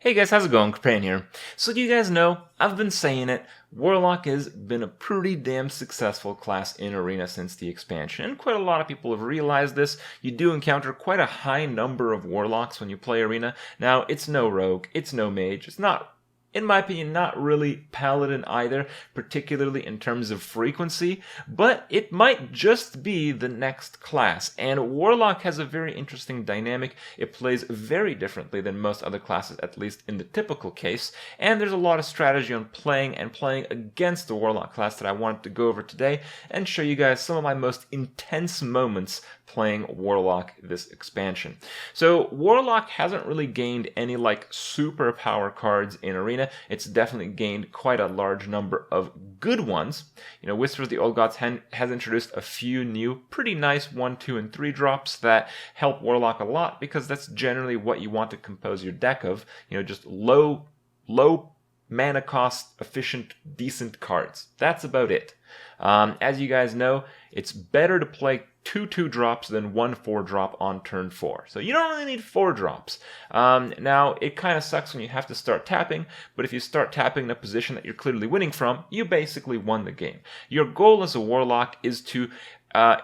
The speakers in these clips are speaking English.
Hey guys, how's it going? Kripparrian here. So you guys know, I've been saying it, Warlock has been a pretty damn successful class in Arena since the expansion, and quite a lot of people have realized this. You do encounter quite a high number of Warlocks when you play Arena. Now, it's no Rogue, it's no Mage, it's not, in my opinion, not really Paladin either, particularly in terms of frequency, but it might just be the next class. And Warlock has a very interesting dynamic. It plays very differently than most other classes, at least in the typical case, and there's a lot of strategy on playing against the Warlock class that I wanted to go over today and show you guys some of my most intense moments playing Warlock this expansion. So Warlock hasn't really gained any superpower cards in Arena. It's definitely gained quite a large number of good ones. Whispers of the Old Gods has introduced a few new pretty nice 1, 2, and 3 drops that help Warlock a lot, because that's generally what you want to compose your deck of. Just low mana cost, efficient, decent cards. That's about it. As you guys know, it's better to play 2 drops than 1 4-drop on turn 4. So you don't really need 4 drops. Now, it kind of sucks when you have to start tapping, but if you start tapping in a position that you're clearly winning from, you basically won the game. Your goal as a Warlock is to,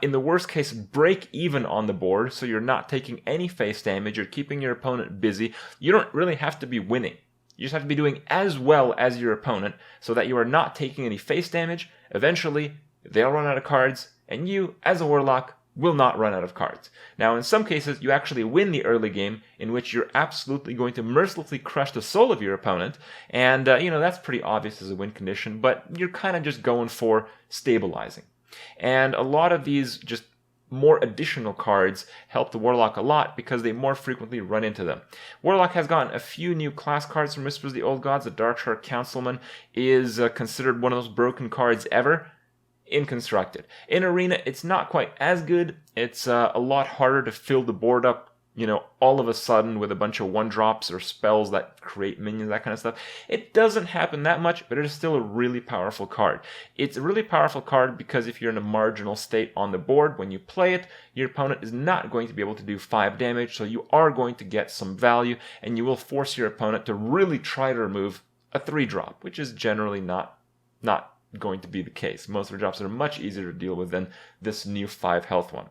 in the worst case, break even on the board, so you're not taking any face damage, you're keeping your opponent busy. You don't really have to be winning. You just have to be doing as well as your opponent so that you are not taking any face damage. Eventually, they'll run out of cards, and you, as a Warlock, will not run out of cards. Now, in some cases, you actually win the early game, in which you're absolutely going to mercilessly crush the soul of your opponent, and, that's pretty obvious as a win condition, but you're kind of just going for stabilizing. And a lot of these just more additional cards help the Warlock a lot because they more frequently run into them. Warlock has gotten a few new class cards from Whispers of the Old Gods. The Darkshard Councilman is considered one of those broken cards ever in Constructed. In Arena, it's not quite as good. It's a lot harder to fill the board up, all of a sudden with a bunch of 1-drops or spells that create minions, that kind of stuff. It doesn't happen that much, but it is still a really powerful card. It's a really powerful card because if you're in a marginal state on the board, when you play it, your opponent is not going to be able to do 5 damage, so you are going to get some value, and you will force your opponent to really try to remove a 3-drop, which is generally not going to be the case. Most of the drops are much easier to deal with than this new 5 health one.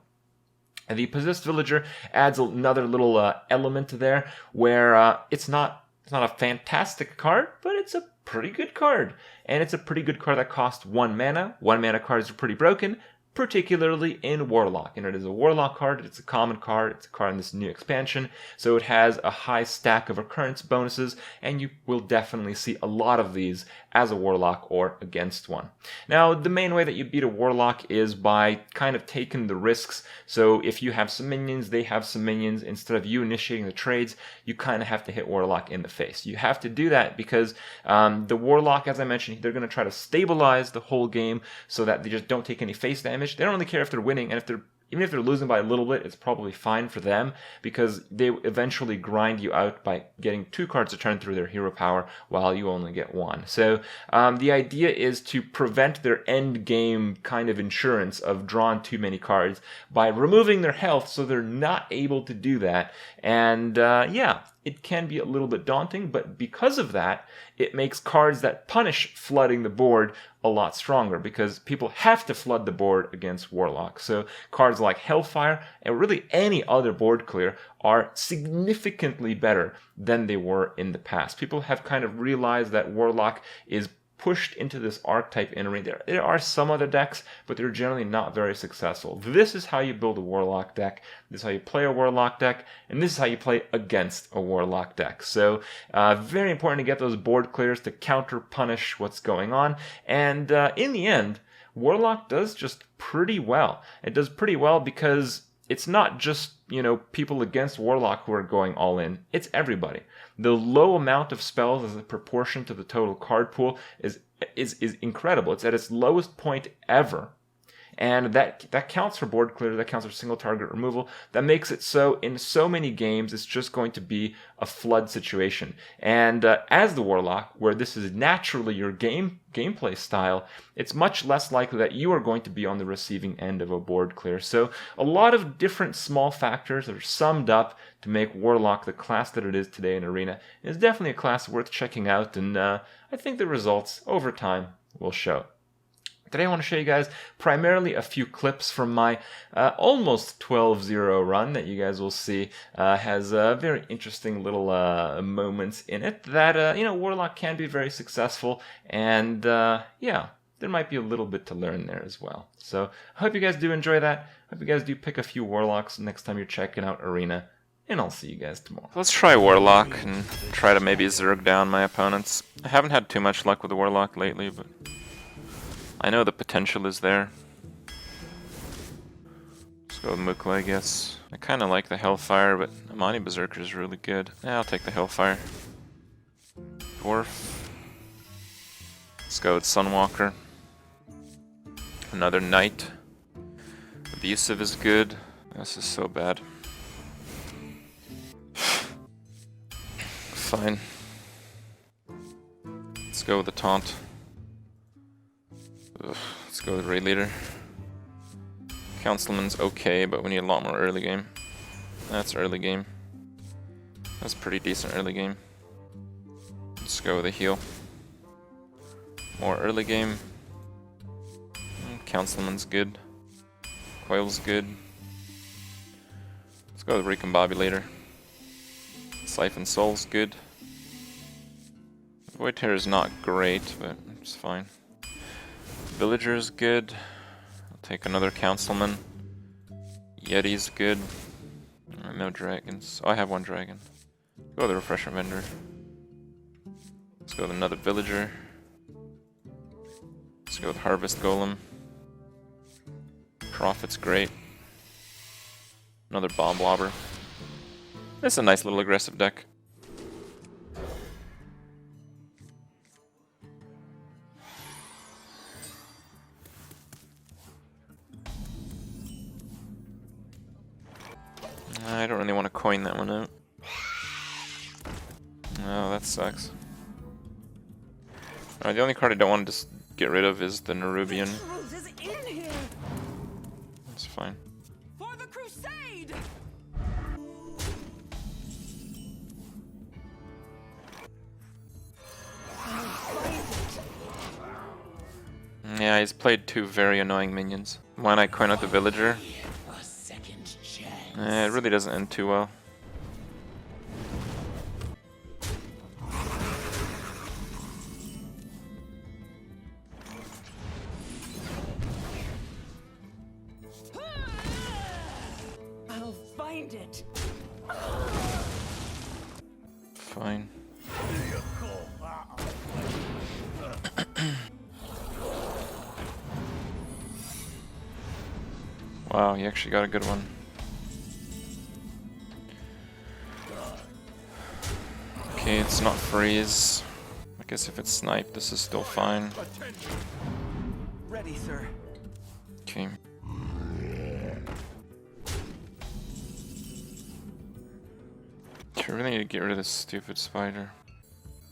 And the Possessed Villager adds another little element there where it's not a fantastic card, but it's a pretty good card. And it's a pretty good card that costs 1 mana. 1 mana cards are pretty broken, particularly in Warlock. And it is a Warlock card, it's a common card, it's a card in this new expansion, so it has a high stack of occurrence bonuses, and you will definitely see a lot of these as a Warlock or against one. Now, the main way that you beat a Warlock is by kind of taking the risks. So if you have some minions, they have some minions, instead of you initiating the trades, you kind of have to hit Warlock in the face. You have to do that because the Warlock, as I mentioned, they're going to try to stabilize the whole game so that they just don't take any face damage. They don't really care if they're winning, and even if they're losing by a little bit, it's probably fine for them because they eventually grind you out by getting 2 cards a turn through their hero power while you only get 1. So the idea is to prevent their end game kind of insurance of drawing too many cards by removing their health so they're not able to do that. And it can be a little bit daunting, but because of that, it makes cards that punish flooding the board a lot stronger because people have to flood the board against Warlock. So cards like Hellfire and really any other board clear are significantly better than they were in the past. People have kind of realized that Warlock is pushed into this archetype in Arena. There are some other decks, but they're generally not very successful. This is how you build a Warlock deck, this is how you play a Warlock deck, and this is how you play against a Warlock deck. So very important to get those board clears to counter punish what's going on, and in the end, Warlock does just pretty well. It does pretty well because it's not just, people against Warlock who are going all in. It's everybody. The low amount of spells as a proportion to the total card pool is incredible. It's at its lowest point ever. and that counts for board clear, that counts for single target removal. That makes it so in so many games it's just going to be a flood situation. And as the Warlock, where this is naturally your gameplay style, it's much less likely that you are going to be on the receiving end of a board clear. So a lot of different small factors are summed up to make Warlock the class that it is today in Arena. It's definitely a class worth checking out, and I think the results over time will show. Today I want to show you guys primarily a few clips from my almost 12-0 run that you guys will see has very interesting little moments in it that, Warlock can be very successful, and yeah, there might be a little bit to learn there as well. So I hope you guys do enjoy that. I hope you guys do pick a few Warlocks next time you're checking out Arena, and I'll see you guys tomorrow. Let's try Warlock and try to maybe zerg down my opponents. I haven't had too much luck with the Warlock lately, but I know the potential is there. Let's go with Mukla, I guess. I kind of like the Hellfire, but Amani Berserker is really good. Yeah, I'll take the Hellfire. Dwarf. Let's go with Sunwalker. Another Knight. Abusive is good. This is so bad. Fine. Let's go with the Taunt. Ugh, let's go with Raid Leader. Councilman's okay, but we need a lot more early game. That's early game. That's pretty decent early game. Let's go with a heal. More early game. Councilman's good. Coil's good. Let's go with Recombobulator. Siphon Soul's good. Void Terror is not great, but it's fine. Villager is good. I'll take another Councilman. Yeti's good. No dragons. Oh, I have one dragon. Go with the Refresher Vendor. Let's go with another Villager. Let's go with Harvest Golem. Prophet's great. Another Bomb Lobber. This is a nice little aggressive deck. I don't really want to coin that one out. Oh, that sucks. Alright, the only card I don't want to just get rid of is the Nerubian. That's fine. For the crusade! Yeah, he's played two very annoying minions. Why not coin out the Villager? It really doesn't end too well. I'll find it. Fine. Wow, you actually got a good one. Okay, it's not freeze. I guess if it's snipe, this is still fine. Ready, sir. Okay. I really need to get rid of this stupid spider.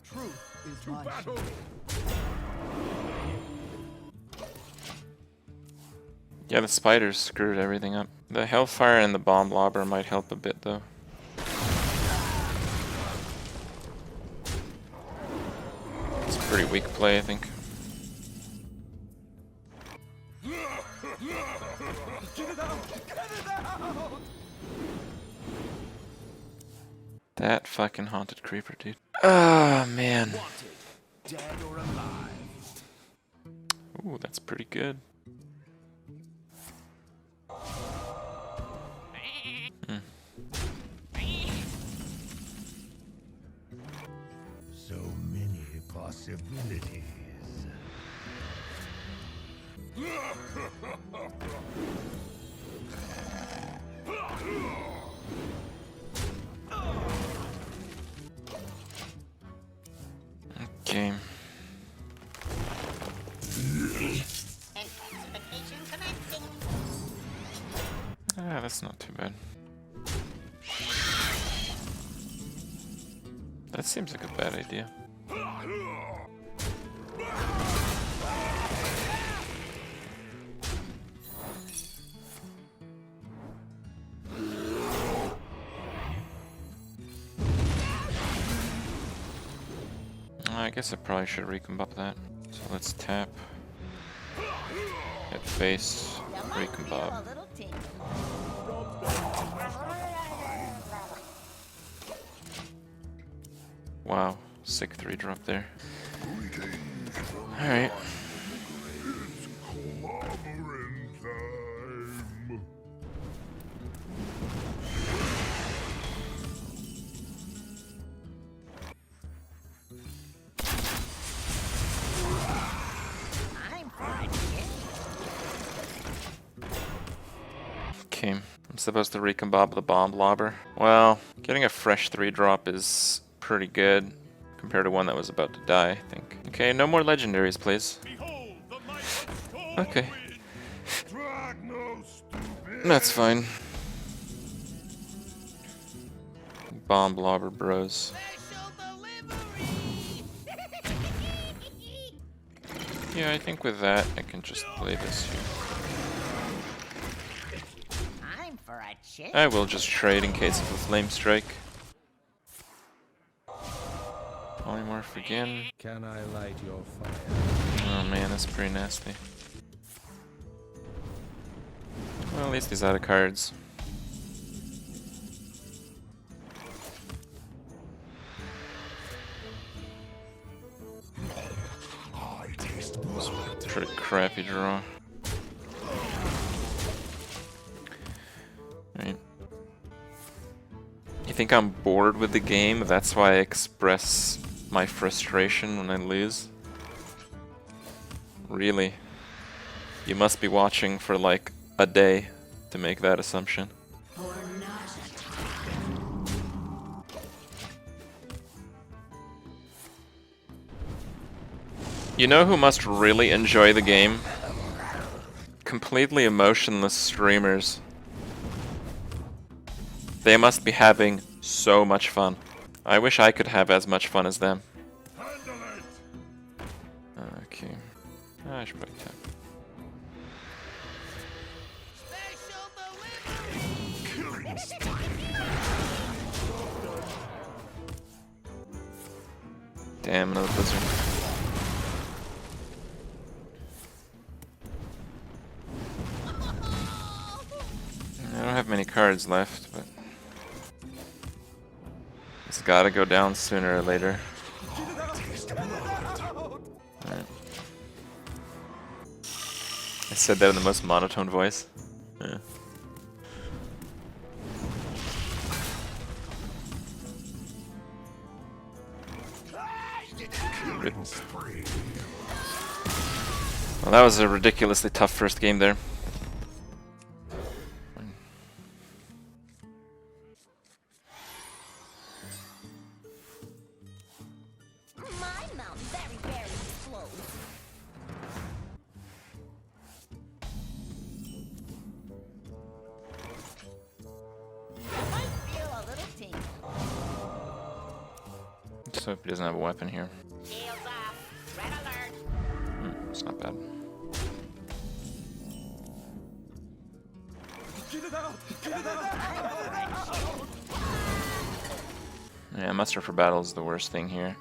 Truth is my battle. Yeah, the spiders screwed everything up. The Hellfire and the Bomb Lobber might help a bit though. It's a pretty weak play, I think. That fucking haunted creeper, dude. Ah, man. Dead or alive. Ooh, that's pretty good. So many possibilities. Okay. Intensification commencing. That's not too bad. That seems like a bad idea. I guess I probably should recombine that. So let's tap. Hit face. Recombine. Wow, sick 3 drop there. Alright. Okay, I'm supposed to recombob the bomb lobber. Well, getting a fresh 3 drop is pretty good compared to one that was about to die, I think. Okay, no more legendaries, please. Okay. That's fine. Bomb lobber bros. Yeah, I think with that I can just play this here. I will just trade in case of a flame strike. Polymorph again. Can I light your fire? Oh man, that's pretty nasty. Well, at least he's out of cards. Pretty crappy draw. Right. You think I'm bored with the game? That's why I express my frustration when I lose? Really? You must be watching for like a day to make that assumption. You know who must really enjoy the game? Completely emotionless streamers. They must be having so much fun. I wish I could have as much fun as them. Okay. I should probably tap. Damn, another blizzard. I don't have many cards left, but it's gotta go down sooner or later. Right. I said that in the most monotone voice. Yeah. Well, that was a ridiculously tough first game there. Let's hope he doesn't have a weapon here. It's not bad. Yeah, muster for battle is the worst thing here.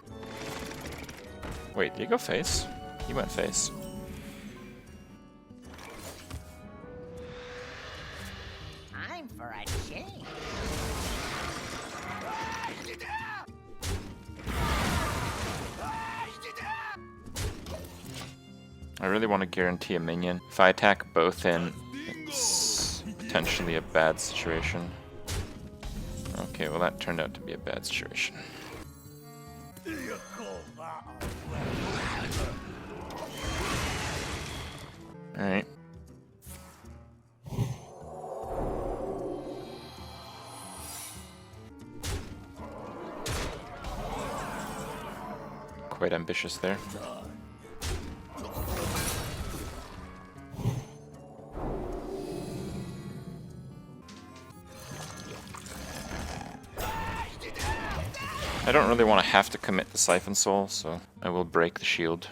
Wait, did you go face? You went face. Time for a change. I really want to guarantee a minion. If I attack both in, it's potentially a bad situation. Okay, well that turned out to be a bad situation. Alright. Quite ambitious there. I don't really want to have to commit to Siphon Soul, so I will break the shield.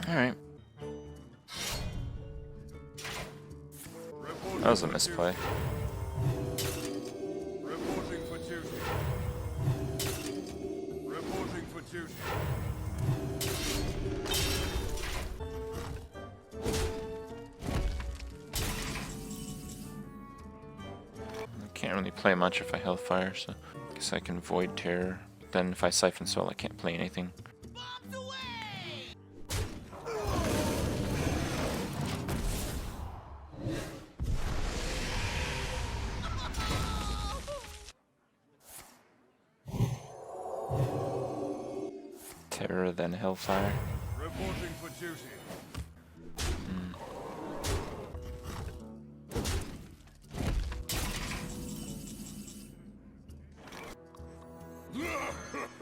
Alright. That was a misplay. Reporting for duty. Reporting for duty. I can't really play much if I Hellfire, so I guess I can Void Terror. Then if I Siphon Soul, I can't play anything. Terror, then Hellfire. Reporting for duty.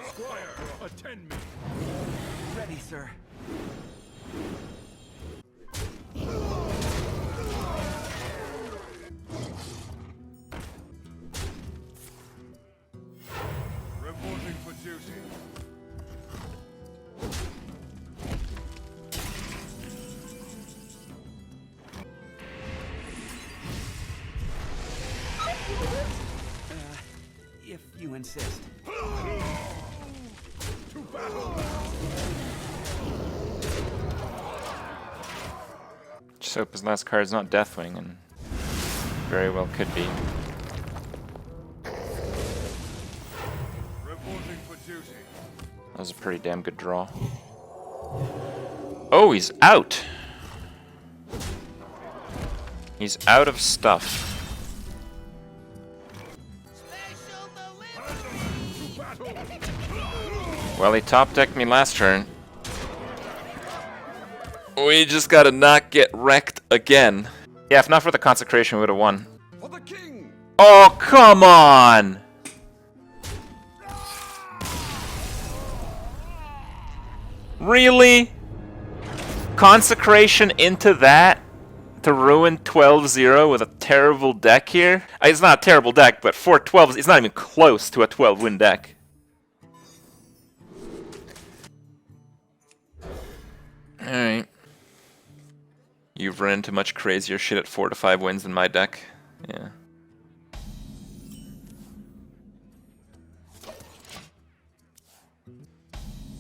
Squire, attend me. Ready, sir. Reporting for duty. If you insist. To battle. Just hope his last card's not Deathwing, and very well could be. Reporting for duty. That was a pretty damn good draw. Oh, he's out! He's out of stuff. Well, he top decked me last turn. We just gotta not get wrecked again. Yeah, if not for the consecration, we would have won. For the king. Oh, come on! Really? Consecration into that to ruin 12-0 with a terrible deck here? It's not a terrible deck, but 4-12, it's not even close to a 12-win deck. Alright. You've run into much crazier shit at 4 to 5 wins than my deck. Yeah.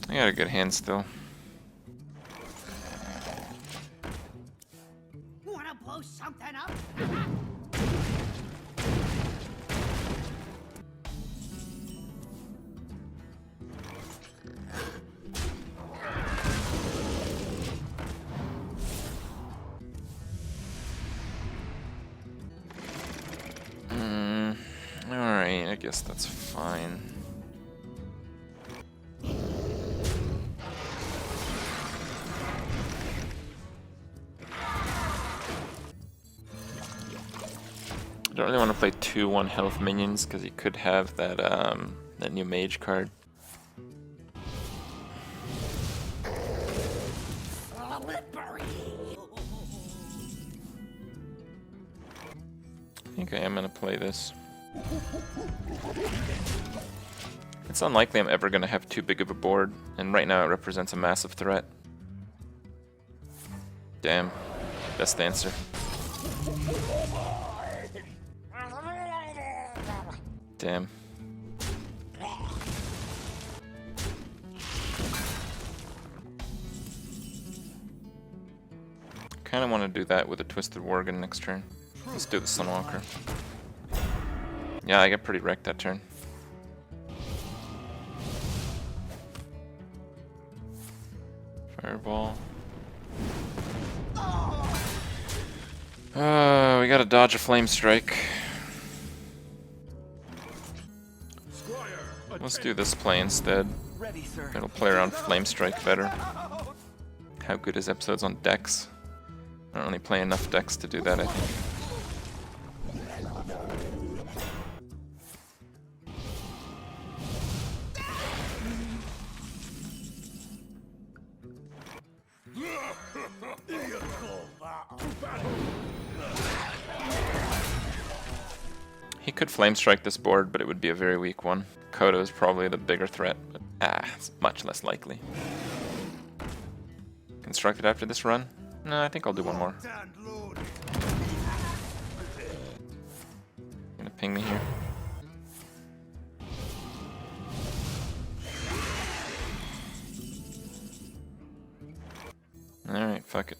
I got a good hand still. Wanna blow something up? Alright, I guess that's fine. I don't really want to play 2-1 health minions because he could have that that new mage card. I think I am gonna play this. It's unlikely I'm ever gonna have too big of a board, and right now it represents a massive threat. Damn, that's the answer. Damn. Kinda wanna do that with a Twisted Worgen next turn. Let's do the Sunwalker. Yeah, I got pretty wrecked that turn. Fireball. We gotta dodge a Flame Strike. Let's do this play instead. Ready, sir. It'll play around Flame Strike better. How good is episodes on decks? I don't really play enough decks to do that, I think. He could flame strike this board, but it would be a very weak one. Kodo is probably the bigger threat, but it's much less likely. Constructed after this run? No, I think I'll do one more. Gonna ping me here. Alright, fuck it.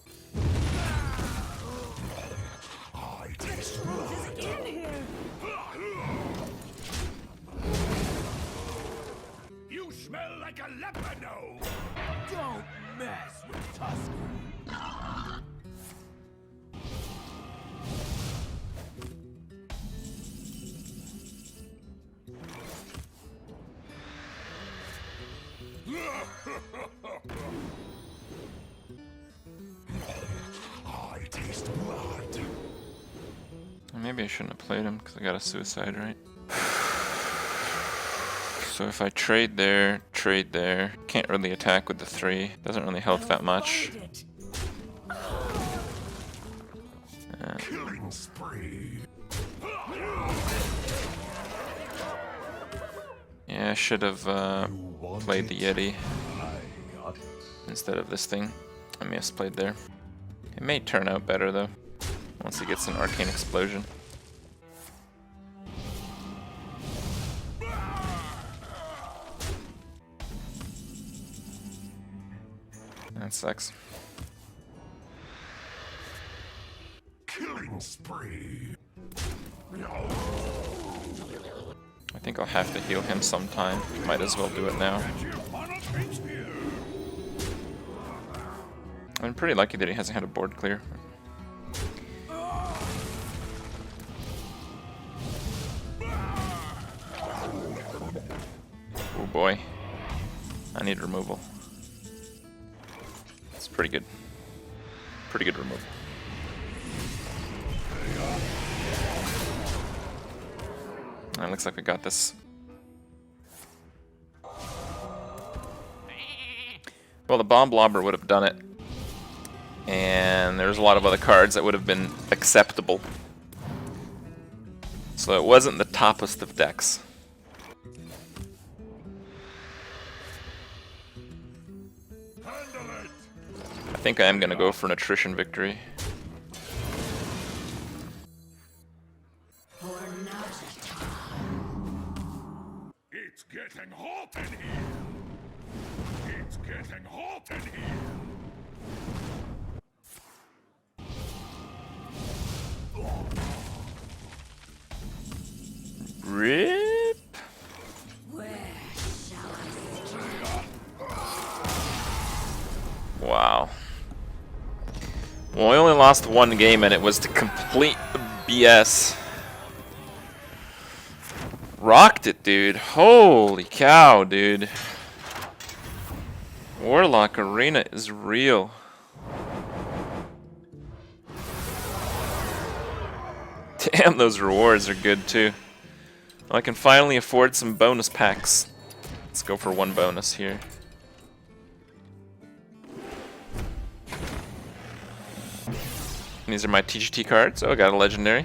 You smell like a leopard. Don't mess with Tusk. I taste blood. Maybe I shouldn't have played him because I got a suicide, right? So if I trade there, can't really attack with the 3. Doesn't really help that much. Killing spree. Yeah, I should have played the Yeti instead of this thing. I misplayed there. It may turn out better though, once he gets an arcane explosion. That sucks. Killing spree. I think I'll have to heal him sometime. Might as well do it now. I'm pretty lucky that he hasn't had a board clear. Oh boy. I need removal. It's pretty good. Pretty good removal. It looks like we got this. Well, the Bomb Blobber would have done it. And there's a lot of other cards that would have been acceptable. So it wasn't the toppest of decks. I think I am going to go for an attrition victory. It's getting hot in here. It's getting hot in here. Rip. Wow. Well, we only lost one game and it was to complete BS. Rocked it, dude. Holy cow, dude. Warlock Arena is real. Damn, those rewards are good too. Well, I can finally afford some bonus packs. Let's go for one bonus here. These are my TGT cards. Oh, I got a legendary.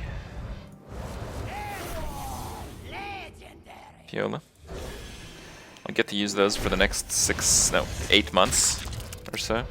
Piola. I'll get to use those for the next 8 months or so.